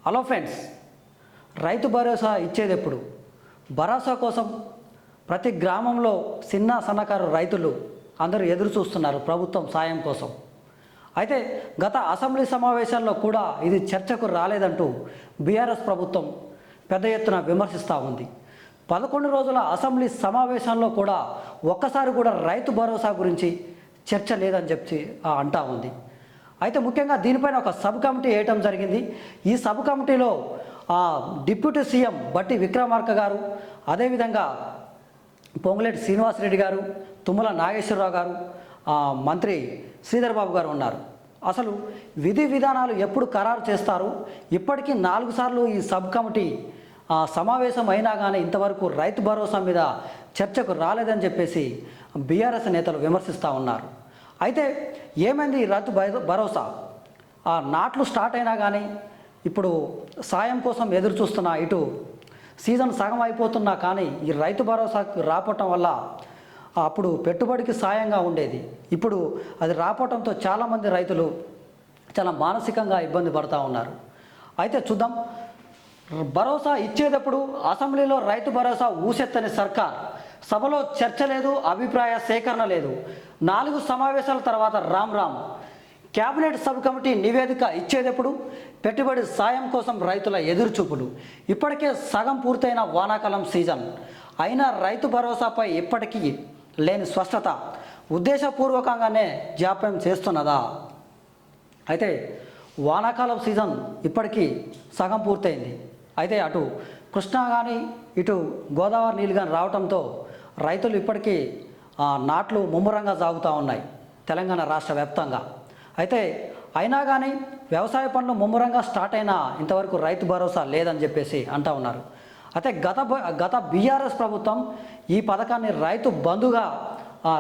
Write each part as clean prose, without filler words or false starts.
Hello friends, Rythu Bharosa ఇచ్చేది ఎప్పుడు? భరోసా కోసం ప్రతి గ్రామంలో చిన్న సన్నకారు రైతులు అందరూ ఎదురు చూస్తున్నారు ప్రభుత్వం సాయం కోసం. అయితే గత అసెంబ్లీ సమావేశాల్లో కూడా ఇది చర్చకు రాలేదంటూ బీఆర్ఎస్ ప్రభుత్వం పెద్ద ఎత్తున విమర్శిస్తూ ఉంది. 11 రోజుల అసెంబ్లీ సమావేశంలో కూడా ఒక్కసారి కూడా రైతు భరోసా గురించి చర్చ లేదని చెప్పి అంటా ఉంది. అయితే ముఖ్యంగా దీనిపైన ఒక సబ్ కమిటీ వేయటం జరిగింది. ఈ సబ్ కమిటీలో డిప్యూటీ సీఎం బట్టి విక్రమార్క గారు, అదేవిధంగా పొంగులేటి శ్రీనివాసరెడ్డి గారు, తుమ్మల నాగేశ్వరరావు గారు, మంత్రి శ్రీధర్ బాబు గారు ఉన్నారు. అసలు విధి విధానాలు ఎప్పుడు ఖరారు చేస్తారు? ఇప్పటికీ 4 సార్లు ఈ సబ్ కమిటీ సమావేశం అయినా కానీ ఇంతవరకు రైతు భరోసా మీద చర్చకు రాలేదని చెప్పేసి బీఆర్ఎస్ నేతలు విమర్శిస్తూ ఉన్నారు. అయితే ఏమైంది ఈ రైతు భరోసా? నాట్లు స్టార్ట్ అయినా కానీ ఇప్పుడు సాయం కోసం ఎదురు చూస్తున్నా, ఇటు సీజన్ సగం అయిపోతున్నా కానీ ఈ రైతు భరోసాకు రావటం వల్ల అప్పుడు పెట్టుబడికి సాయంగా ఉండేది. ఇప్పుడు అది రావటంతో చాలామంది రైతులు చాలా మానసికంగా ఇబ్బంది పడుతూ ఉన్నారు. అయితే చూద్దాం. భరోసా ఇచ్చేటప్పుడు అసెంబ్లీలో రైతు భరోసా ఊసెత్తని సర్కార్, సభలో చర్చ లేదు, అభిప్రాయ సేకరణ లేదు. 4 సమావేశాల తర్వాత రామ్ క్యాబినెట్ సబ్ కమిటీ నివేదిక ఇచ్చేటప్పుడు పెట్టుబడి సాయం కోసం రైతుల ఎదురుచూపులు. ఇప్పటికే సగం పూర్తయిన వానాకాలం సీజన్ అయినా రైతు భరోసాపై ఇప్పటికీ లేని స్పష్టత ఉద్దేశపూర్వకంగానే జాప్యం చేస్తున్నదా? అయితే వానాకాలం సీజన్ ఇప్పటికీ సగం పూర్తయింది. అయితే అటు కృష్ణా కానీ ఇటు గోదావరి నీళ్ళు కానీ రావడంతో రైతులు ఇప్పటికీ నాట్లు ముమ్మరంగా సాగుతూ ఉన్నాయి తెలంగాణ రాష్ట్ర వ్యాప్తంగా. అయితే అయినా కానీ వ్యవసాయ పనులు ముమ్మరంగా స్టార్ట్ అయినా ఇంతవరకు రైతు భరోసా లేదని చెప్పేసి అంటూ ఉన్నారు. అయితే గత బీఆర్ఎస్ ప్రభుత్వం ఈ పథకాన్ని రైతు బంధుగా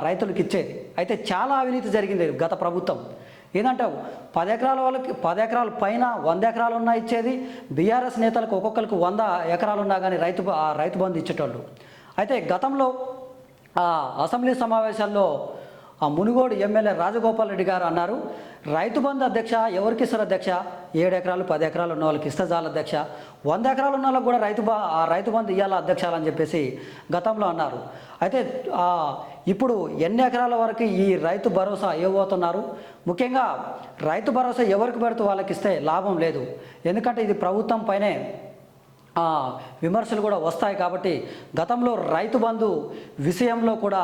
రైతులకు ఇచ్చేది. అయితే చాలా అవినీతి జరిగింది గత ప్రభుత్వం. ఏంటంటే 10 ఎకరాల వాళ్ళకి 10 ఎకరాల పైన 100 ఎకరాలు ఉన్నా ఇచ్చేది. బీఆర్ఎస్ నేతలకు ఒక్కొక్కరికి 100 ఎకరాలు ఉన్నా కానీ రైతు బంధు ఇచ్చేటోళ్ళు. అయితే గతంలో అసెంబ్లీ సమావేశాల్లో మునుగోడు ఎమ్మెల్యే రాజగోపాల్ రెడ్డి గారు అన్నారు, రైతు బంధు అధ్యక్ష ఎవరికి ఇస్తారు అధ్యక్ష? 7 ఎకరాలు 10 ఎకరాలు ఉన్న వాళ్ళకి ఇస్తే చాలు అధ్యక్ష, 100 ఎకరాలు ఉన్న వాళ్ళకి కూడా రైతు బంధు ఇవ్వాలి అధ్యక్షాలని చెప్పేసి గతంలో అన్నారు. అయితే ఇప్పుడు ఎన్ని ఎకరాల వరకు ఈ రైతు భరోసా ఇవ్వబోతున్నారు? ముఖ్యంగా రైతు భరోసా ఎవరికి పెడుతూ వాళ్ళకి ఇస్తే లాభం లేదు. ఎందుకంటే ఇది ప్రభుత్వం పైనే విమర్శలు కూడా వస్తాయి కాబట్టి గతంలో రైతు బంధు విషయంలో కూడా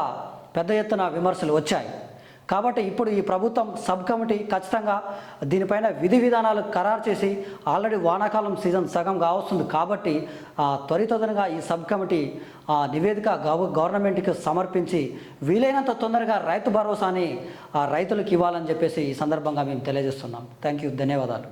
పెద్ద ఎత్తున విమర్శలు వచ్చాయి. కాబట్టి ఇప్పుడు ఈ ప్రభుత్వం సబ్ కమిటీ ఖచ్చితంగా దీనిపైన విధి విధానాలు ఖరారు చేసి, ఆల్రెడీ వానాకాలం సీజన్ సగం కావస్తుంది కాబట్టి త్వరితగతిన ఈ సబ్ కమిటీ నివేదిక గవర్నమెంట్కి సమర్పించి వీలైనంత తొందరగా రైతు భరోసాని రైతులకు ఇవ్వాలని చెప్పేసి ఈ సందర్భంగా మేము తెలియజేస్తున్నాం. థ్యాంక్ యూ, ధన్యవాదాలు.